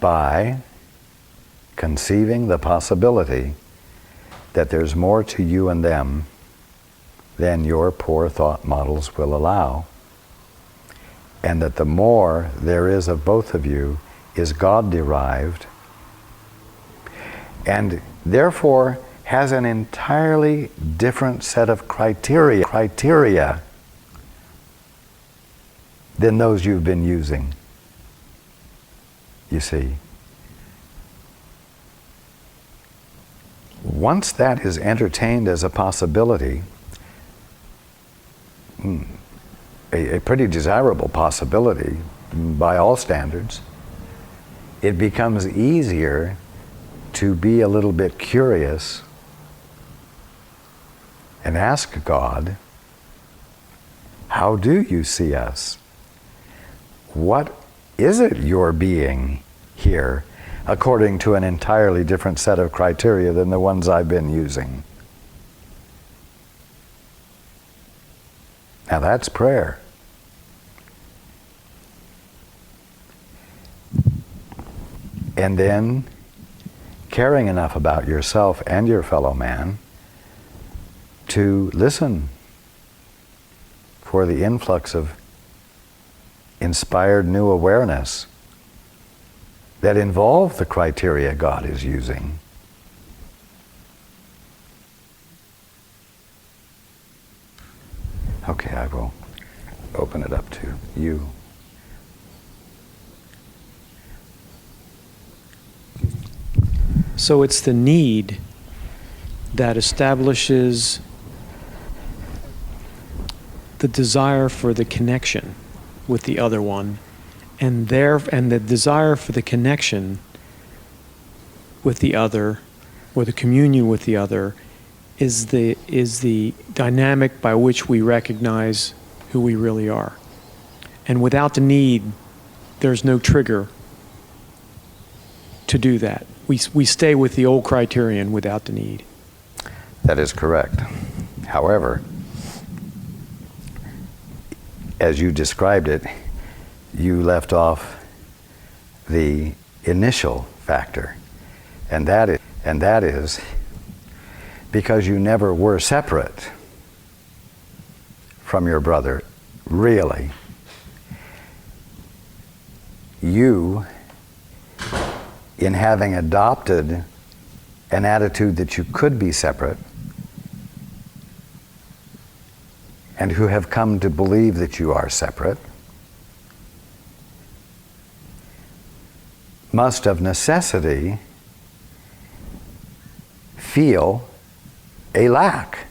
by conceiving the possibility that there's more to you and them than your poor thought models will allow, and that the more there is of both of you is God-derived, and therefore has an entirely different set of criteria than those you've been using. You see, once that is entertained as a possibility, a pretty desirable possibility by all standards, it becomes easier to be a little bit curious and ask God, how do you see us? What is it you're being here according to an entirely different set of criteria than the ones I've been using? Now that's prayer. And then caring enough about yourself and your fellow man to listen for the influx of inspired new awareness that involve the criteria God is using. Okay, I will open it up to you. So it's the need that establishes the desire for the connection with the other one, and the desire for the connection with the other, or the communion with the other, is the dynamic by which we recognize who we really are. And without the need, there's no trigger to do that. We stay with the old criterion without the need. That is correct. However, as you described it, you left off the initial factor, and that is because you never were separate from your brother, really. You, in having adopted an attitude that you could be separate, and who have come to believe that you are separate, must of necessity feel a lack.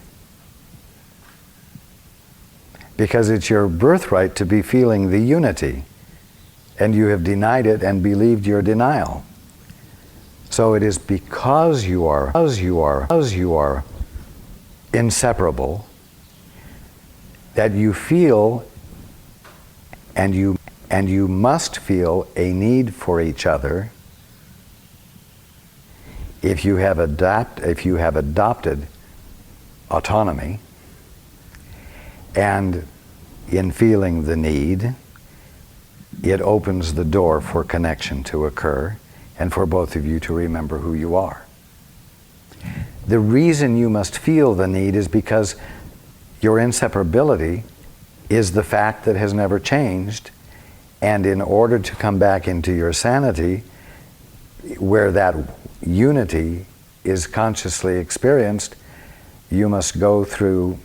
Because it's your birthright to be feeling the unity, and you have denied it and believed your denial. So it is because you are inseparable that you feel, and you must feel, a need for each other if you have adopted autonomy. And in feeling the need, it opens the door for connection to occur and for both of you to remember who you are. The reason you must feel the need is because your inseparability is the fact that has never changed, and in order to come back into your sanity, where that unity is consciously experienced, you must go through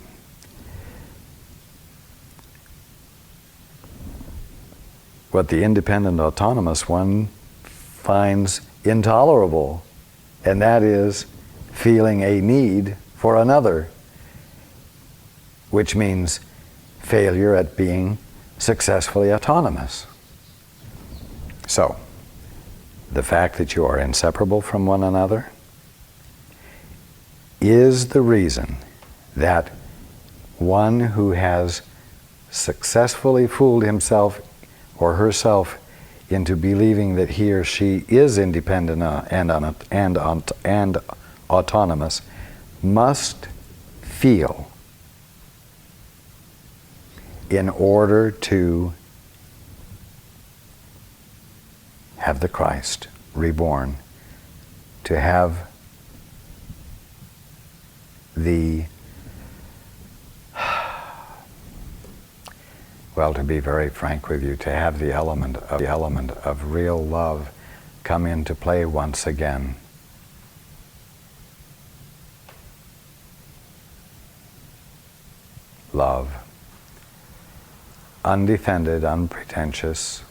what the independent autonomous one finds intolerable, and that is feeling a need for another, which means failure at being successfully autonomous. So, the fact that you are inseparable from one another is the reason that one who has successfully fooled himself or herself into believing that he or she is independent and autonomous must feel, in order to have the Christ reborn, to have the, well, to be very frank with you, to have the element of real love come into play once again. Love. Undefended, unpretentious,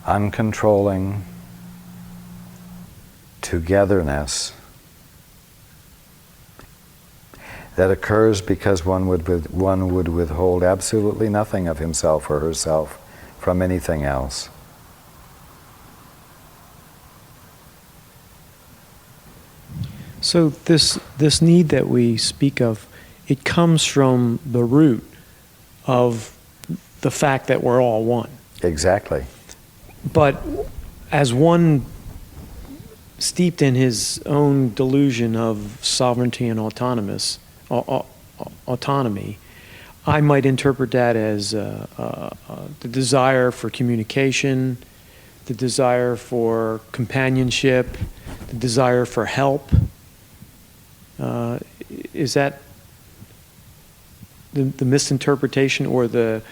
uncontrolling togetherness that occurs because one would withhold absolutely nothing of himself or herself from anything else. So this need that we speak of, it comes from the root of the fact that we're all one. Exactly. But as one steeped in his own delusion of sovereignty and autonomy, I might interpret that as the desire for communication, the desire for companionship, the desire for help. Is that the misinterpretation or the